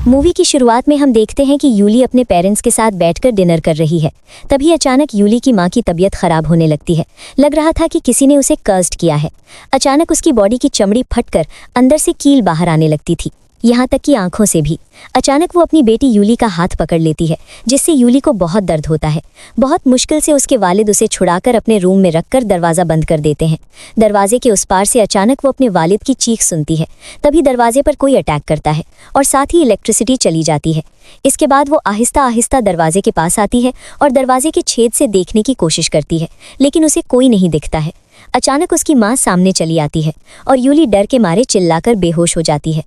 Movie की शुरुआत में हम देखते हैं कि यूली अपने पेरेंट्स के साथ बैठकर डिनर कर रही है। तभी अचानक यूली की माँ की तबीयत खराब होने लगती है। लग रहा था कि किसी ने उसे कर्स्ड किया है। अचानक उसकी बॉडी की चमड़ी फटकर अंदर से कील बाहर आने लगती थी, यहाँ तक कि आंखों से भी। अचानक वो अपनी बेटी यूली का हाथ पकड़ लेती है, जिससे यूली को बहुत दर्द होता है। बहुत मुश्किल से उसके वालिद उसे छुड़ाकर अपने रूम में रखकर दरवाज़ा बंद कर देते हैं। दरवाजे के उस पार से अचानक वो अपने वालिद की चीख सुनती है। तभी दरवाजे पर कोई अटैक करता है और साथ ही इलेक्ट्रिसिटी चली जाती है। इसके बाद वो आहिस्ता आहिस्ता दरवाजे के पास आती है और दरवाजे के छेद से देखने की कोशिश करती है, लेकिन उसे कोई नहीं दिखता है। अचानक उसकी माँ सामने चली आती है और यूली डर के मारे चिल्लाकर बेहोश हो जाती है।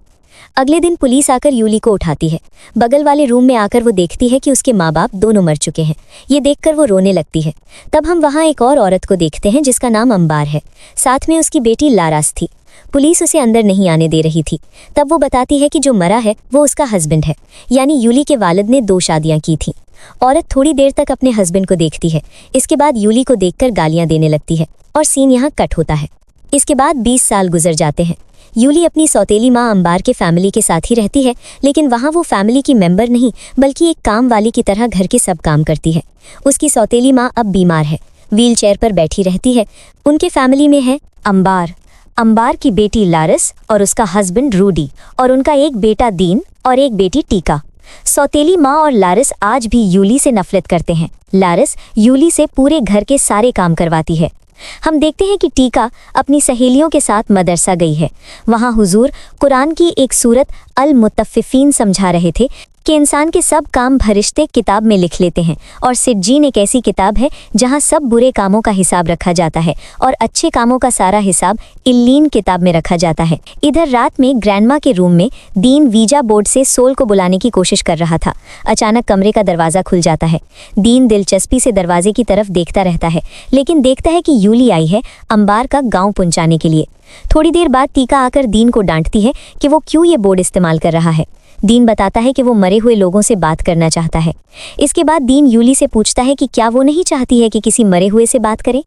अगले दिन पुलिस आकर यूली को उठाती है। बगल वाले रूम में आकर वो देखती है कि उसके माँ बाप दोनों मर चुके हैं। ये देखकर वो रोने लगती है। तब हम वहाँ एक और औरत को देखते हैं जिसका नाम अंबार है। साथ में उसकी बेटी लारास थी। पुलिस उसे अंदर नहीं आने दे रही थी। तब वो बताती है कि जो मरा है वो उसका हस्बैंड है, यानी यूली के वालिद ने 2 शादियाँ की थीं। औरत थोड़ी देर तक अपने हस्बैंड को देखती है। इसके बाद यूली को देखकर गालियाँ देने लगती है और सीन यहाँ कट होता है। इसके बाद 20 साल गुजर जाते हैं। यूली अपनी सौतेली माँ अंबार के फैमिली के साथ ही रहती है, लेकिन वहाँ वो फैमिली की मेंबर नहीं बल्कि एक काम वाली की तरह घर के सब काम करती है। उसकी सौतेली माँ अब बीमार है, व्हील चेयर पर बैठी रहती है। उनके फैमिली में है अंबार की बेटी लारस और उसका हस्बैंड रूडी, और उनका एक बेटा दीन और एक बेटी टीका। सौतेली माँ और लारस आज भी यूली से नफरत करते हैं। लारस यूली से पूरे घर के सारे काम करवाती है। हम देखते हैं कि टीका अपनी सहेलियों के साथ मदरसा गई है। वहाँ हुजूर कुरान की एक सूरत अल मुतफ्फिफीन समझा रहे थे कि इंसान के सब काम फरिश्ते किताब में लिख लेते हैं, और सिज्जीन एक ऐसी किताब है जहाँ सब बुरे कामों का हिसाब रखा जाता है और अच्छे कामों का सारा हिसाब इल्लीन किताब में रखा जाता है। इधर रात में ग्रैंडमा के रूम में दीन वीजा बोर्ड से सोल को बुलाने की कोशिश कर रहा था। अचानक कमरे का दरवाज़ा खुल जाता है। दीन दिलचस्पी से दरवाजे की तरफ देखता रहता है, लेकिन देखता है कि यूली आई है अंबार का गाँव पहुँचाने के लिए। थोड़ी देर बाद टीका आकर दीन को डांटती है कि वो क्यों ये बोर्ड इस्तेमाल कर रहा है। दीन बताता है कि वो मरे हुए लोगों से बात करना चाहता है। इसके बाद दीन यूली से पूछता है कि क्या वो नहीं चाहती है कि किसी मरे हुए से बात करे।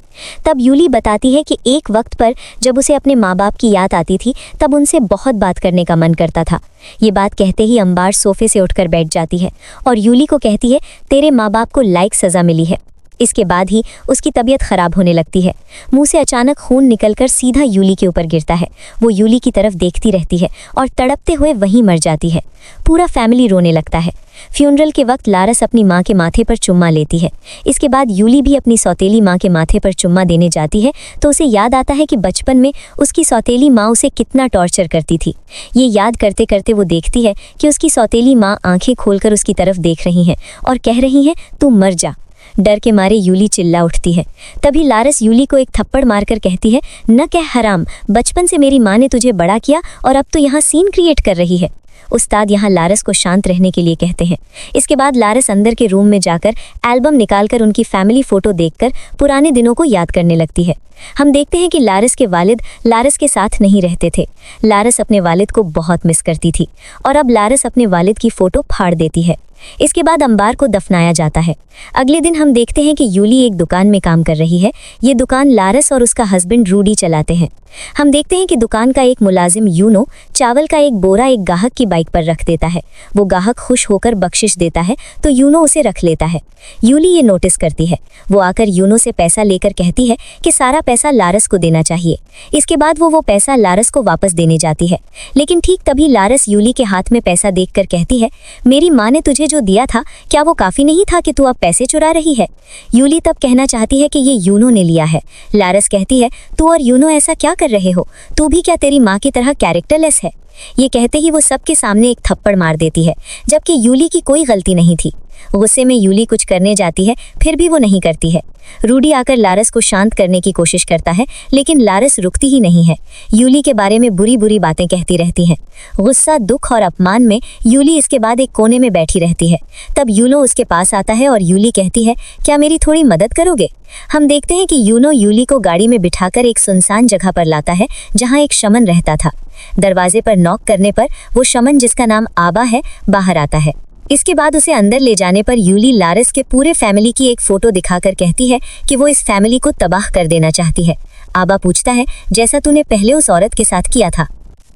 तब यूली बताती है कि एक वक्त पर जब उसे अपने माँ बाप की याद आती थी तब उनसे बहुत बात करने का मन करता था। ये बात कहते ही अंबार सोफे से उठकर बैठ जाती है और यूली को कहती है, तेरे माँ बाप को लाइक सज़ा मिली है। इसके बाद ही उसकी तबीयत खराब होने लगती है। मुंह से अचानक खून निकलकर सीधा यूली के ऊपर गिरता है। वो यूली की तरफ देखती रहती है और तड़पते हुए वहीं मर जाती है। पूरा फैमिली रोने लगता है। फ्यूनरल के वक्त लारस अपनी माँ के माथे पर चुम्मा लेती है। इसके बाद यूली भी अपनी सौतेली माँ के माथे पर चुम्मा देने जाती है तो उसे याद आता है कि बचपन में उसकी सौतेली माँ उसे कितना टॉर्चर करती थी। ये याद करते करते वो देखती है कि उसकी सौतेली माँ आंखें खोलकर उसकी तरफ देख रही हैं और कह रही हैं, तू मर जा। डर के मारे यूली चिल्ला उठती है। तभी लारस यूली को एक थप्पड़ मारकर कहती है, न कह हराम, बचपन से मेरी माँ ने तुझे बड़ा किया और अब तो यहाँ सीन क्रिएट कर रही है। उस्ताद यहाँ लारस को शांत रहने के लिए कहते हैं। इसके बाद लारस अंदर के रूम में जाकर एल्बम निकालकर उनकी फैमिली फ़ोटो देखकर पुराने दिनों को याद करने लगती है। हम देखते हैं कि लारस के वालिद लारस के साथ नहीं रहते थे। लारस अपने वालिद को बहुत मिस करती थी और अब लारस अपने वालिद की फ़ोटो फाड़ देती है। इसके बाद अंबार को दफनाया जाता है। अगले दिन हम देखते हैं कि यूली एक दुकान में काम कर रही है। ये दुकान लारस और उसका हस्बैंड रूडी चलाते हैं। हम देखते हैं कि दुकान का एक मुलाजिम यूनो चावल का एक बोरा एक गाहक की बाइक पर रख देता है। वो गाहक खुश होकर बख्शिश देता है तो यूनो उसे रख लेता है। यूली ये नोटिस करती है। वो आकर यूनो से पैसा लेकर कहती है कि सारा पैसा लारस को देना चाहिए। इसके बाद वो पैसा लारस को वापस देने जाती है, लेकिन ठीक तभी लारस यूली के हाथ में पैसा देखकर कहती है, मेरी माँ ने तुझे जो दिया था क्या वो काफ़ी नहीं था कि तू अब पैसे चुरा रही है। यूली तब कहना चाहती है कि ये यूनो ने लिया है। लारस कहती है, तू और यूनो ऐसा क्या कर रहे हो, तू भी क्या तेरी माँ की तरह कैरेक्टरलेस है। ये कहते ही वो सबके सामने एक थप्पड़ मार देती है, जबकि यूली की कोई गलती नहीं थी। गुस्से में यूली कुछ करने जाती है, फिर भी वो नहीं करती है। रूडी आकर लारस को शांत करने की कोशिश करता है, लेकिन लारस रुकती ही नहीं है। यूली के बारे में बुरी बुरी बातें कहती रहती हैं। गुस्सा, दुख और अपमान में यूली इसके बाद एक कोने में बैठी रहती है। तब यूनो उसके पास आता है और यूली कहती है, क्या मेरी थोड़ी मदद करोगे। हम देखते हैं कि यूनो यूली को गाड़ी में बिठाकर एक सुनसान जगह पर लाता है जहाँ एक शमन रहता था। दरवाजे पर नॉक करने पर वो शमन, जिसका नाम आबा है, बाहर आता है। इसके बाद उसे अंदर ले जाने पर यूली लारस के पूरे फैमिली की एक फ़ोटो दिखाकर कहती है कि वो इस फैमिली को तबाह कर देना चाहती है। आबा पूछता है, जैसा तूने पहले उस औरत के साथ किया था।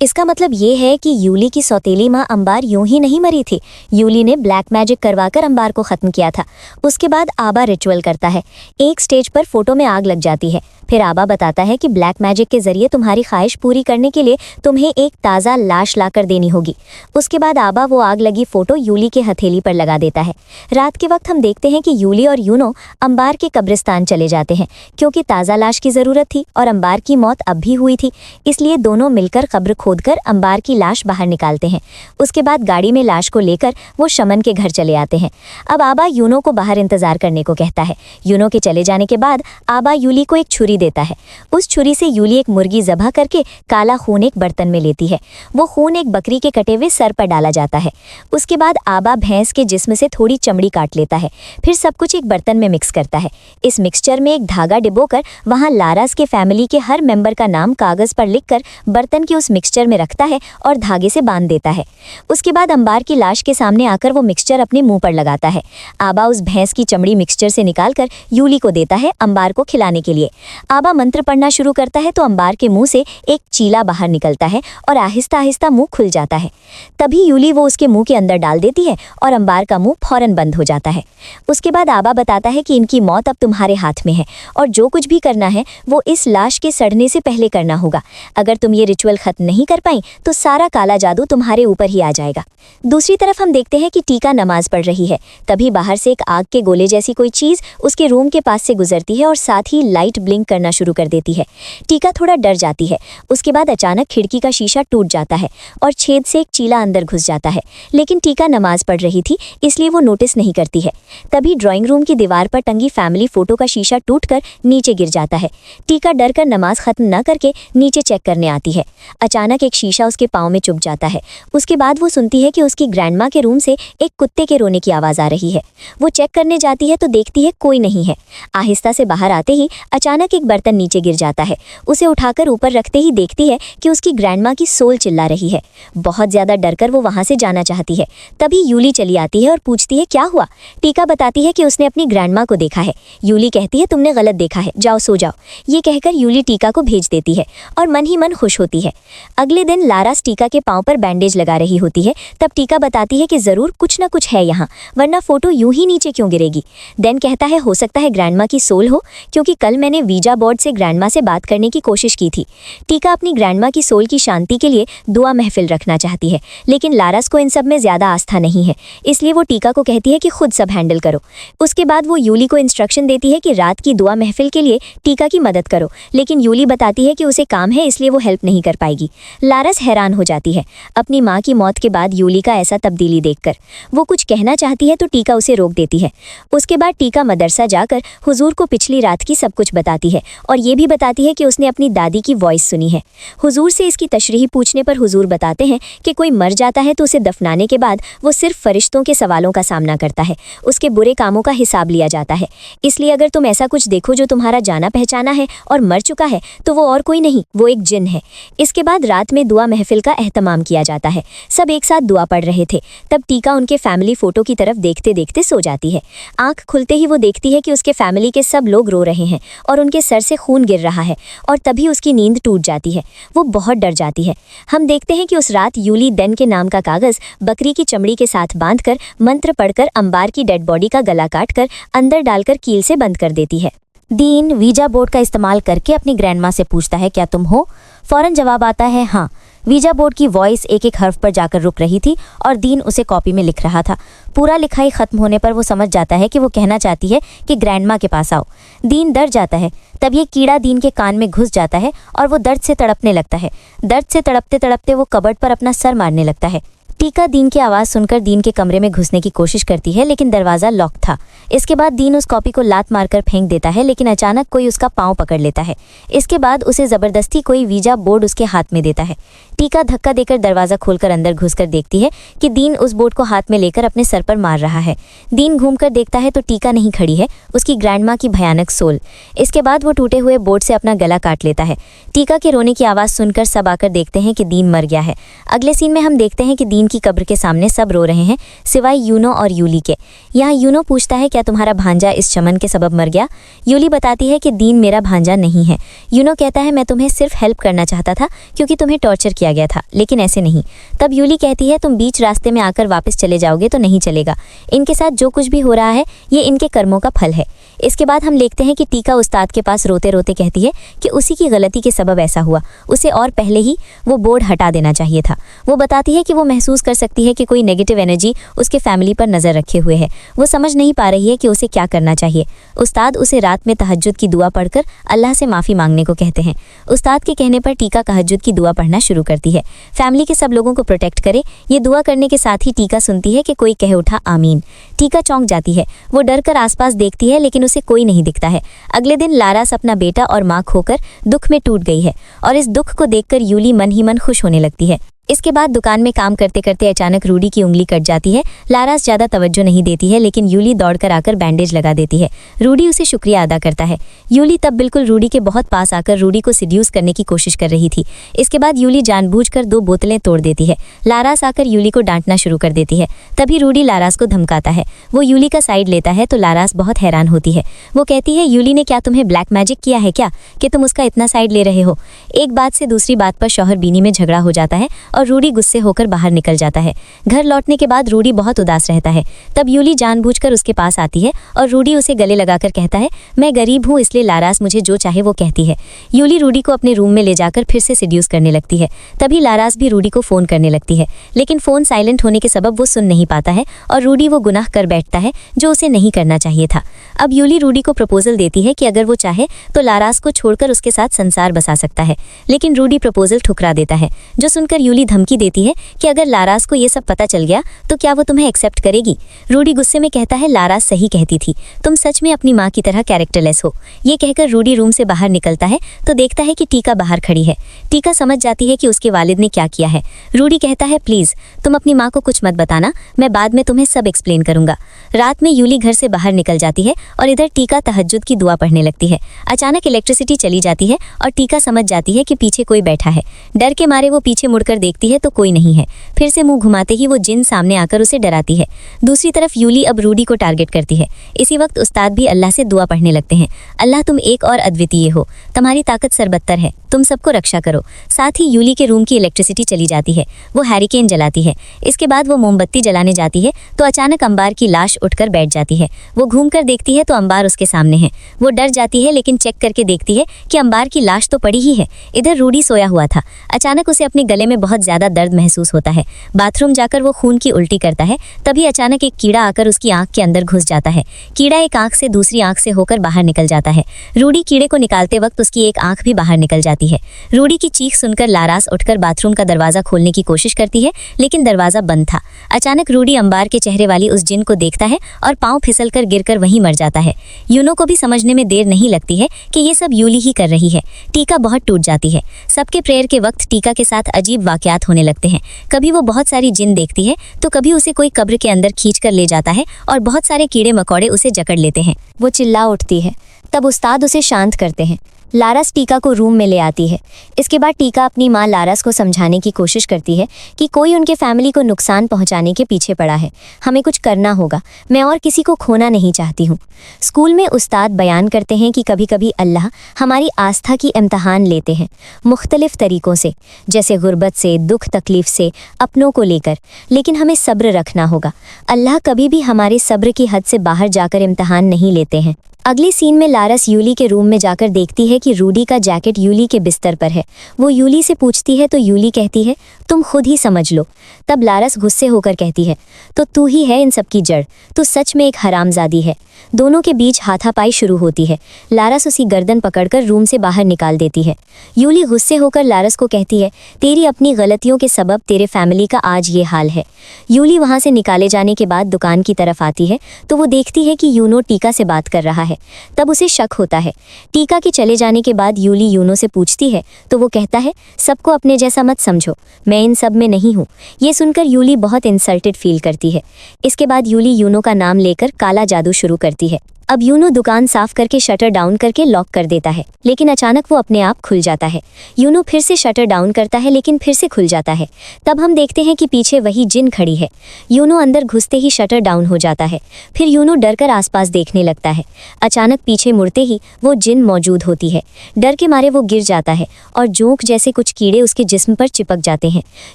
इसका मतलब ये है कि यूली की सौतेली माँ अंबार यूं ही नहीं मरी थी। यूली ने ब्लैक मैजिक करवाकर अंबार को खत्म किया था। उसके बाद आबा रिचुअल करता है। एक स्टेज पर फोटो में आग लग जाती है। फिर आबा बताता है कि ब्लैक मैजिक के जरिए तुम्हारी ख्वाहिश पूरी करने के लिए तुम्हें एक ताज़ा लाश लाकर देनी होगी। उसके बाद आबा वो आग लगी फोटो यूली के हथेली पर लगा देता है। रात के वक्त हम देखते हैं कि यूली और यूनो अंबार के कब्रिस्तान चले जाते हैं, क्योंकि ताज़ा लाश की ज़रूरत थी और अंबार की मौत अब भी हुई थी। इसलिए दोनों मिलकर कब्र खोदकर अंबार की लाश बाहर निकालते हैं। उसके बाद गाड़ी में लाश को लेकर वो शमन के घर चले आते हैं। अब आबा यूनो को बाहर इंतजार करने को कहता है। यूनो के चले जाने के बाद आबा यूली को एक छुरी देता है। उस छुरी से यूली एक मुर्गी ज़बह करके काला खून एक बर्तन में लेती है। वो खून एक बकरी के कटे हुए सर पर डाला जाता है। उसके बाद आबा भैंस के जिस्म से थोड़ी चमड़ी काट लेता है। फिर सब कुछ एक बर्तन में मिक्स करता है। इस मिक्सचर में एक धागा डिबोकर वहाँ लारास के फैमिली के हर मेंबर का नाम कागज़ पर लिखकर बर्तन के उस मिक्सचर में रखता है और धागे से बांध देता है। उसके बाद अंबार की लाश के सामने आकर वो मिक्सचर अपने मुंह पर लगाता है। आबा उस भैंस की चमड़ी मिक्सचर से निकालकर यूली को देता है अंबार को खिलाने के लिए। आबा मंत्र पढ़ना शुरू करता है तो अंबार के मुंह से एक चीला बाहर निकलता है और आहिस्ता आहिस्ता मुंह खुल जाता है। तभी यूली वो उसके मुंह के अंदर डाल देती है और अंबार का मुंह फौरन बंद हो जाता है। उसके बाद आबा बताता है कि इनकी मौत अब तुम्हारे हाथ में है और जो कुछ भी करना है वो इस लाश के सड़ने से पहले करना होगा। अगर तुम ये रिचुअल खत्म नहीं कर पाई तो सारा काला जादू तुम्हारे ऊपर ही आ जाएगा। दूसरी तरफ हम देखते हैं कि टीका नमाज पढ़ रही है। तभी बाहर से एक आग के गोले जैसी कोई चीज़ उसके रूम के पास से गुजरती है और साथ ही लाइट ब्लिंक करना शुरू कर देती है। टीका थोड़ा डर जाती है। उसके बाद अचानक खिड़की का शीशा टूट जाता है और छेद से एक चीला अंदर घुस जाता है, लेकिन टीका नमाज पढ़ रही थी इसलिए वो नोटिस नहीं करती है। तभी ड्राइंग रूम की दीवार पर टंगी फैमिली फोटो का शीशा टूटकर नीचे गिर जाता है। टीका डर कर नमाज खत्म न करके नीचे चेक करने आती है। अचानक एक शीशा उसके पाँव में चुभ जाता है। उसके बाद वो सुनती है कि उसकी ग्रैंडमा के रूम से एक कुत्ते के रोने की आवाज़ आ रही है। वो चेक करने जाती है तो देखती है कोई नहीं है। आहिस्ता से बाहर आते ही अचानक एक बर्तन नीचे गिर जाता है। उसे उठाकर ऊपर रखते ही देखती है कि उसकी ग्रैंडमा की सोल चिल्ला रही है। बहुत ज़्यादा डरकर वो वहाँ से जाना चाहती है। तभी यूली चली आती है और पूछती है क्या हुआ। टीका बताती है कि उसने अपनी ग्रैंडमा को देखा है। यूली कहती है तुमने गलत देखा है, जाओ सो जाओ। ये कहकर यूली टीका को भेज देती है और मन ही मन खुश होती है। अगले दिन लारास टीका के पाँव पर बैंडेज लगा रही होती है। तब टीका बताती है कि ज़रूर कुछ ना कुछ है यहाँ, वरना फोटो यूं ही नीचे क्यों गिरेगी। देन कहता है हो सकता है ग्रैंडमा की सोल हो, क्योंकि कल मैंने वीजा बोर्ड से ग्रैंडमा से बात करने की कोशिश की थी। टीका अपनी ग्रैंडमा की सोल की शांति के लिए दुआ महफिल रखना चाहती है, लेकिन लारास को इन सब में ज़्यादा आस्था नहीं है, इसलिए वो टीका को कहती है कि खुद सब हैंडल करो। उसके बाद वो यूली को इंस्ट्रक्शन देती है कि रात की दुआ महफिल के लिए टीका की मदद करो, लेकिन यूली बताती है कि उसे काम है इसलिए वो हेल्प नहीं कर पाएगी। लारास हैरान हो जाती है अपनी माँ की मौत के बाद यूली का ऐसा तब्दीली देखकर। वो कुछ कहना चाहती है तो टीका उसे रोक देती है। उसके बाद टीका मदरसा जाकर हुजूर को पिछली रात की सब कुछ बताती है और ये भी बताती है कि उसने अपनी दादी की वॉइस सुनी है। हुजूर से इसकी तशरीह पूछने पर हुजूर बताते हैं कि कोई मर जाता है तो उसे दफनाने के बाद वो सिर्फ फरिश्तों के सवालों का सामना करता है, उसके बुरे कामों का हिसाब लिया जाता है। इसलिए अगर तुम ऐसा कुछ देखो जो तुम्हारा जाना पहचाना है और मर चुका है तो वो और कोई नहीं, वो एक जिन है। इसके बाद रात में दुआ महफिल का एहतमाम किया जाता है। सब एक साथ दुआ पढ़ रहे थे। तब टीका उनके फैमिली फोटो की तरफ देखते देखते सो जाती है। आंख खुलते ही वो देखती है कि उसके फैमिली के सब लोग रो रहे हैं और उनके सर से खून गिर रहा है, और तभी उसकी नींद टूट जाती है। वो बहुत डर जाती है। हम देखते हैं कि उस रात यूली देन के नाम का कागज़ बकरी की चमड़ी के साथ बांधकर मंत्र पढ़कर अंबार की डेड बॉडी का गला काटकर अंदर डालकर कील से बंद कर देती है। दीन वीजा बोर्ड का इस्तेमाल करके अपनी ग्रैंडमा से पूछता है क्या तुम हो। फौरन जवाब आता है हाँ। वीजा बोर्ड की वॉइस एक एक हर्फ पर जाकर रुक रही थी और दीन उसे कॉपी में लिख रहा था। पूरा लिखाई खत्म होने पर वो समझ जाता है कि वो कहना चाहती है कि ग्रैंडमा के पास आओ। दीन डर जाता है। तब ये कीड़ा दीन के कान में घुस जाता है और वो दर्द से तड़पने लगता है। दर्द से तड़पते तड़पते वो कबर्ड पर अपना सर मारने लगता है। टीका दीन की आवाज़ सुनकर दीन के कमरे में घुसने की कोशिश करती है, लेकिन दरवाज़ा लॉक था। इसके बाद दीन उस कॉपी को लात मारकर फेंक देता है, लेकिन अचानक कोई उसका पाँव पकड़ लेता है। इसके बाद उसे ज़बरदस्ती कोई वीजा बोर्ड उसके हाथ में देता है। टीका धक्का देकर दरवाज़ा खोलकर अंदर घुसकर देखती है कि दीन उस बोर्ड को हाथ में लेकर अपने सर पर मार रहा है। दीन घूमकर देखता है तो टीका नहीं खड़ी है, उसकी ग्रैंडमा की भयानक सोल। इसके बाद वो टूटे हुए बोर्ड से अपना गला काट लेता है। टीका के रोने की आवाज़ सुनकर सब आकर देखते हैं कि दीन मर गया है। अगले सीन में हम देखते हैं कि दीन अमीन की कब्र के सामने सब रो रहे हैं सिवाय यूनो और यूली के। यहाँ यूनो पूछता है क्या तुम्हारा भांजा इस चमन के सबब मर गया? यूली बताती है कि दीन मेरा भांजा नहीं है। यूनो कहता है मैं तुम्हें सिर्फ हेल्प करना चाहता था क्योंकि तुम्हें टॉर्चर किया गया था, लेकिन ऐसे नहीं। तब यूली कहती है तुम बीच रास्ते में आकर वापस चले जाओगे तो नहीं चलेगा। इनके साथ जो कुछ भी हो रहा है ये इनके कर्मों का फल है। इसके बाद हम देखते हैं कि टीका उस्ताद के पास रोते रोते कहती है कि उसी की गलती के सबब ऐसा हुआ, उसे और पहले ही वो बोर्ड हटा देना चाहिए था। वो बताती है कि वो महसूस कर सकती है कि कोई नेगेटिव एनर्जी उसके फैमिली पर नज़र रखे हुए है। वो समझ नहीं पा रही है कि उसे क्या करना चाहिए। उस्ताद उसे रात में तहज्जुद की दुआ पढ़कर अल्लाह से माफ़ी मांगने को कहते हैं। उस्ताद के कहने पर टीका तहज्जुद की दुआ पढ़ना शुरू करती है, फैमिली के सब लोगों को प्रोटेक्ट करे। ये दुआ करने के साथ ही टीका सुनती है कि कोई कह उठा आमीन। टीका चौंक जाती है। वो डर कर आसपास देखती है लेकिन उसे कोई नहीं दिखता है। अगले दिन लारास अपना बेटा और माँ खोकर दुख में टूट गई है और इस दुख को देखकर यूली मन ही मन खुश होने लगती है। इसके बाद दुकान में काम करते करते अचानक रूडी की उंगली कट जाती है। लारास ज़्यादा तवज्जो नहीं देती है लेकिन यूली दौड़कर आकर बैंडेज लगा देती है। रूडी उसे शुक्रिया अदा करता है। यूली तब बिल्कुल रूडी के बहुत पास आकर रूडी को सिड्यूस करने की कोशिश कर रही थी। इसके बाद यूली जानबूझकर 2 बोतलें तोड़ देती है। लारास आकर यूली को डांटना शुरू कर देती है। तभी रूडी लारास को धमकाता है। वो यूली का साइड लेता है तो लारास बहुत हैरान होती है। वो कहती है यूली ने क्या तुम्हें ब्लैक मैजिक किया है क्या कि तुम उसका इतना साइड ले रहे हो? एक बात से दूसरी बात पर शौहर बीनी में झगड़ा हो जाता है और रूडी गुस्से होकर बाहर निकल जाता है। घर लौटने के बाद रूडी बहुत उदास रहता है। तब यूली जानबूझकर उसके पास आती है और रूडी उसे गले लगाकर कहता है मैं गरीब हूँ इसलिए लारास मुझे जो चाहे वो कहती है। यूली रूडी को अपने रूम में ले जाकर फिर से सिड्यूस करने लगती है। तभी लारास भी रूडी को फ़ोन करने लगती है लेकिन फ़ोन साइलेंट होने के सबब वो सुन नहीं पाता है और रूडी वो गुनाह कर बैठता है जो उसे नहीं करना चाहिए था। अब यूली रूडी को प्रपोजल देती है कि अगर वो चाहे तो लारास को छोड़कर उसके साथ संसार बसा सकता है, लेकिन रूडी प्रपोजल ठुकरा देता है, जो सुनकर यूली धमकी देती है कि अगर लारास को ये सब पता चल गया तो क्या वो तुम्हें एक्सेप्ट करेगी? रूडी गुस्से में कहता है लारास सही कहती थी, तुम सच में अपनी माँ की तरह कैरेक्टरलेस हो। ये कहकर रूडी रूम से बाहर निकलता है तो देखता है कि टीका बाहर खड़ी है। टीका समझ जाती है कि उसके वालिद ने क्या किया है। रूडी कहता है प्लीज़ तुम अपनी माँ को कुछ मत बताना, मैं बाद में तुम्हें सब एक्सप्लेन करूंगा। रात में यूली घर से बाहर निकल जाती है और इधर टीका तहज्जुद की दुआ पढ़ने लगती है। अचानक इलेक्ट्रिसिटी चली जाती है और टीका समझ जाती है कि पीछे कोई बैठा है। डर के मारे वो पीछे मुड़कर देखती है तो कोई नहीं है। फिर से मुंह घुमाते ही वो जिन सामने आकर उसे डराती है। दूसरी तरफ यूली अब रूडी को टारगेट करती है। इसी वक्त उस्ताद भी अल्लाह से दुआ पढ़ने लगते हैं, अल्लाह तुम एक और अद्वितीय हो, तुम्हारी ताकत सरबत्तर है, तुम सबको रक्षा करो। साथ ही यूली के रूम की इलेक्ट्रिसिटी चली जाती है। वो हैरिकेन जलाती है। इसके बाद वो मोमबत्ती जलाने जाती है तो अचानक अंबार की लाश उठकर बैठ जाती है। वो घूमकर देखती है तो अंबार उसके सामने है। वो डर जाती है लेकिन चेक करके देखती है कि अंबार की लाश तो पड़ी ही है। इधर रूडी सोया हुआ था। अचानक उसे अपने गले में बहुत ज़्यादा दर्द महसूस होता है। बाथरूम जाकर वो खून की उल्टी करता है। तभी अचानक एक कीड़ा आकर उसकी आंख के अंदर घुस जाता है। कीड़ा एक आंख से दूसरी आंख से होकर बाहर निकल जाता है। रूडी कीड़े को निकालते वक्त उसकी एक आंख भी बाहर निकल जाती है। रूडी की चीख सुनकर लारास उठकर बाथरूम का दरवाज़ा खोलने की कोशिश करती है लेकिन दरवाज़ा बंद था। अचानक रूडी अंबार के चेहरे वाली उस जिन को देखता है और पाँव फिसलकर गिरकर वहीं मर जाता है। यूनो को भी समझने में देर नहीं लगती है कि ये सब यूली ही कर रही है। टीका बहुत टूट जाती है। सबके प्रेयर के वक्त टीका के साथ अजीब वाकयात होने लगते हैं। कभी वो बहुत सारी जिन देखती है तो कभी उसे कोई कब्र के अंदर खींच कर ले जाता है और बहुत सारे कीड़े मकोड़े उसे जकड़ लेते हैं। वो चिल्ला उठती है। तब उस्ताद उसे शांत करते हैं। लारास टीका को रूम में ले आती है। इसके बाद टीका अपनी माँ लारास को समझाने की कोशिश करती है कि कोई उनके फैमिली को नुकसान पहुंचाने के पीछे पड़ा है, हमें कुछ करना होगा, मैं और किसी को खोना नहीं चाहती हूँ। स्कूल में उस्ताद बयान करते हैं कि कभी कभी अल्लाह हमारी आस्था की इम्तहान लेते हैं मुख्तलिफ तरीक़ों से, जैसे गुर्बत से, दुख तकलीफ़ से, अपनों को लेकर, लेकिन हमें सब्र रखना होगा। अल्लाह कभी भी हमारे सब्र की हद से बाहर जाकर इम्तहान नहीं लेते हैं। अगली सीन में लारास यूली के रूम में जाकर देखती है कि रूडी का जैकेट यूली के बिस्तर पर है। वो यूली से पूछती है तो यूली कहती है तुम खुद ही समझ लो। तब लारास गुस्से होकर कहती है तो तू ही है इन सब की जड़, तू सच में एक हरामजादी है। दोनों के बीच हाथापाई शुरू होती है। लारास उसी गर्दन पकड़कर रूम से बाहर निकाल देती है। यूली गुस्से होकर लारास को कहती है तेरी अपनी गलतियों के सबब तेरे फैमिली का आज ये हाल है। यूली वहाँ से निकाले जाने के बाद दुकान की तरफ आती है तो वो देखती है कि यूनो टीका से बात कर रहा है। तब उसे शक होता है। टीका के चले जाने के बाद यूली यूनो से पूछती है तो वो कहता है सबको अपने जैसा मत समझो, मैं इन सब में नहीं हूँ। ये सुनकर यूली बहुत इंसल्टेड फील करती है। इसके बाद यूली यूनो का नाम लेकर काला जादू शुरू करती है। अब यूनो दुकान साफ करके शटर डाउन करके लॉक कर देता है, लेकिन अचानक वो अपने आप खुल जाता है। यूनो फिर से शटर डाउन करता है, लेकिन फिर से खुल जाता है। तब हम देखते हैं कि पीछे वही जिन खड़ी है। यूनो अंदर घुसते ही शटर डाउन हो जाता है। फिर यूनो डरकर आसपास देखने लगता है। अचानक पीछे मुड़ते ही वो जिन मौजूद होती है। डर के मारे वो गिर जाता है और जोंक जैसे कुछ कीड़े उसके जिस्म पर चिपक जाते हैं।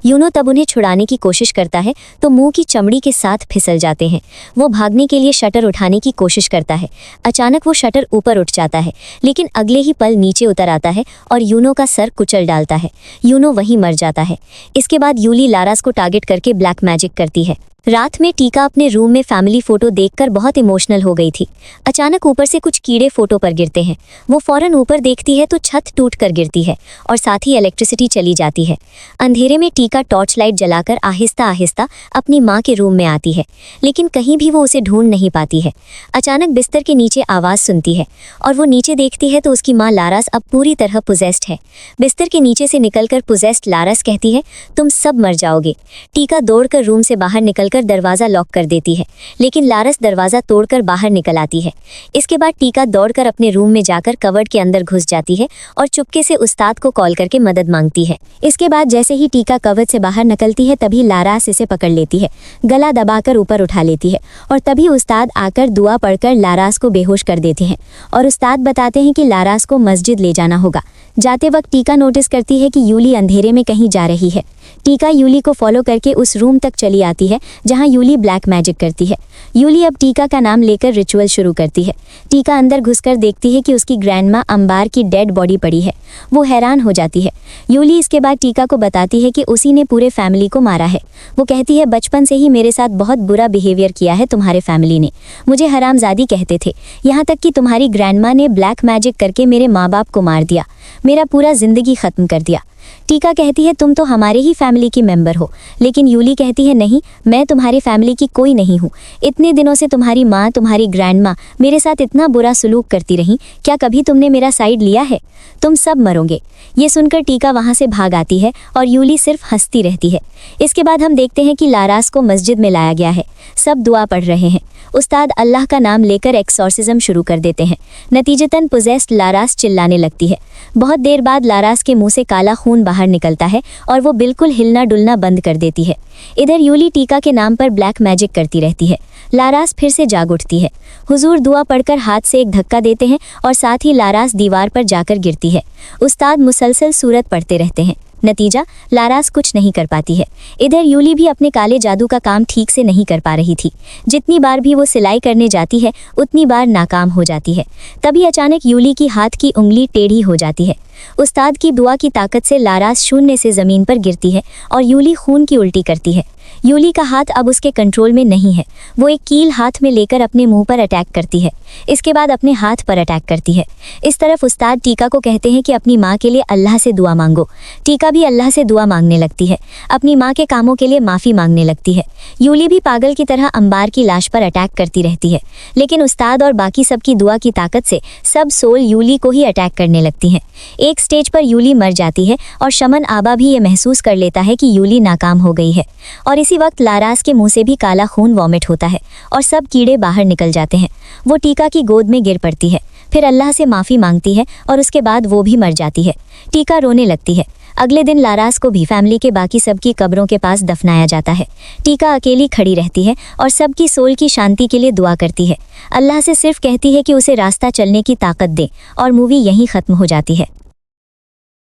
यूनो तब उन्हें छुड़ाने की कोशिश करता है तो मुंह की चमड़ी के साथ फिसल जाते हैं। वो भागने के लिए शटर उठाने की कोशिश करता है। अचानक वो शटर ऊपर उठ जाता है, लेकिन अगले ही पल नीचे उतर आता है और यूनो का सर कुचल डालता है। यूनो वहीं मर जाता है। इसके बाद यूली लारास को टारगेट करके ब्लैक मैजिक करती है। रात में टीका अपने रूम में फैमिली फोटो देखकर बहुत इमोशनल हो गई थी। अचानक ऊपर से कुछ कीड़े फोटो पर गिरते हैं। वो फौरन ऊपर देखती है तो छत टूट कर गिरती है और साथ ही इलेक्ट्रिसिटी चली जाती है। अंधेरे में टीका टॉर्च लाइट जलाकर आहिस्ता आहिस्ता अपनी माँ के रूम में आती है, लेकिन कहीं भी वो उसे ढूंढ नहीं पाती है। अचानक बिस्तर के नीचे आवाज़ सुनती है और वो नीचे देखती है तो उसकी माँ लारास अब पूरी तरह पोजेस्ड है। बिस्तर के नीचे से निकलकर पोजेस्ड लारास कहती है, तुम सब मर जाओगे। टीका दौड़कर रूम से बाहर निकलकर दरवाजा लॉक कर देती है, लेकिन लारस दरवाजा तोड़कर बाहर निकल आती है। इसके बाद टीका दौड़कर अपने रूम में जाकर कवर्ड के अंदर घुस जाती है और चुपके से उस्ताद को कॉल करके मदद मांगती है। इसके बाद जैसे ही टीका कवर्ड से बाहर निकलती है तभी लारास इसे पकड़ लेती है, गला दबाकर ऊपर उठा लेती है और तभी उस्ताद आकर दुआ पढ़कर लारास को बेहोश कर देते हैं और उस्ताद बताते हैं कि लारास को मस्जिद ले जाना होगा। जाते वक्त टीका नोटिस करती है कि यूली अंधेरे में कहीं जा रही है। टीका यूली को फॉलो करके उस रूम तक चली आती है जहां यूली ब्लैक मैजिक करती है। यूली अब टीका का नाम लेकर रिचुअल शुरू करती है। टीका अंदर घुसकर देखती है कि उसकी ग्रैंडमा अंबार की डेड बॉडी पड़ी है। वो हैरान हो जाती है। यूली इसके बाद टीका को बताती है कि उसी ने पूरे फैमिली को मारा है। वो कहती है, बचपन से ही मेरे साथ बहुत बुरा बिहेवियर किया है तुम्हारे फैमिली ने। मुझे हरामजादी कहते थे, यहाँ तक कि तुम्हारी ग्रैंडमा ने ब्लैक मैजिक करके मेरे माँ बाप को मार दिया, मेरा पूरा जिंदगी खत्म कर दिया। टीका कहती है, तुम तो हमारे ही फैमिली की मेंबर हो। लेकिन यूली कहती है, नहीं, मैं तुम्हारी फैमिली की कोई नहीं हूँ। इतने दिनों से तुम्हारी माँ, तुम्हारी ग्रैंडमा मेरे साथ इतना बुरा सलूक करती रही, क्या कभी तुमने मेरा साइड लिया है? तुम सब मरोगे। ये सुनकर टीका वहाँ से भाग आती है और यूली सिर्फ हंसती रहती है। इसके बाद हम देखते हैं कि लारास को मस्जिद में लाया गया है। सब दुआ पढ़ रहे हैं। उस्ताद अल्लाह का नाम लेकर एक्सॉर्सिज्म शुरू कर देते हैं। नतीजतन पोजेस्ड लारास चिल्लाने लगती है। बहुत देर बाद लारास के मुंह से काला खून बाहर निकलता है और वो बिल्कुल हिलना डुलना बंद कर देती है। इधर यूली टीका के नाम पर ब्लैक मैजिक करती रहती है। लारास फिर से जाग उठती है। हुजूर दुआ पढ़कर हाथ से एक धक्का देते हैं और साथ ही लारास दीवार पर जाकर गिरती है। उस्ताद मुसलसल सूरत पढ़ते रहते हैं। नतीजा, लारास कुछ नहीं कर पाती है। इधर यूली भी अपने काले जादू का काम ठीक से नहीं कर पा रही थी। जितनी बार भी वो सिलाई करने जाती है उतनी बार नाकाम हो जाती है। तभी अचानक यूली की हाथ की उंगली टेढ़ी हो जाती है। उस्ताद की दुआ की ताकत से लारास शून्य से ज़मीन पर गिरती है और यूली खून की उल्टी करती है। यूली का हाथ अब उसके कंट्रोल में नहीं है। वो एक कील हाथ में लेकर अपने मुंह पर अटैक करती है। इसके बाद अपने हाथ पर अटैक करती है। इस तरफ उस्ताद टीका को कहते हैं कि अपनी माँ के लिए अल्लाह से दुआ मांगो। टीका भी अल्लाह से दुआ मांगने लगती है। अपनी माँ के कामों के लिए माफ़ी मांगने लगती है। यूली भी पागल की तरह अंबार की लाश पर अटैक करती रहती है, लेकिन उस्ताद और बाकी सबकी दुआ की ताकत से सब सोल यूली को ही अटैक करने लगती हैं। एक स्टेज पर यूली मर जाती है और शमन आबा भी ये महसूस कर लेता है कि यूली नाकाम हो गई है और इसी वक्त लारास के मुंह से भी काला खून वॉमिट होता है और सब कीड़े बाहर निकल जाते हैं। वो टीका की गोद में गिर पड़ती है, फिर अल्लाह से माफ़ी मांगती है और उसके बाद वो भी मर जाती है। टीका रोने लगती है। अगले दिन लारास को भी फैमिली के बाकी सबकी कब्रों के पास दफनाया जाता है। टीका अकेली खड़ी रहती है और सबकी सोल की शांति के लिए दुआ करती है। अल्लाह से सिर्फ कहती है कि उसे रास्ता चलने की ताकत दे और मूवी यहीं ख़त्म हो जाती है।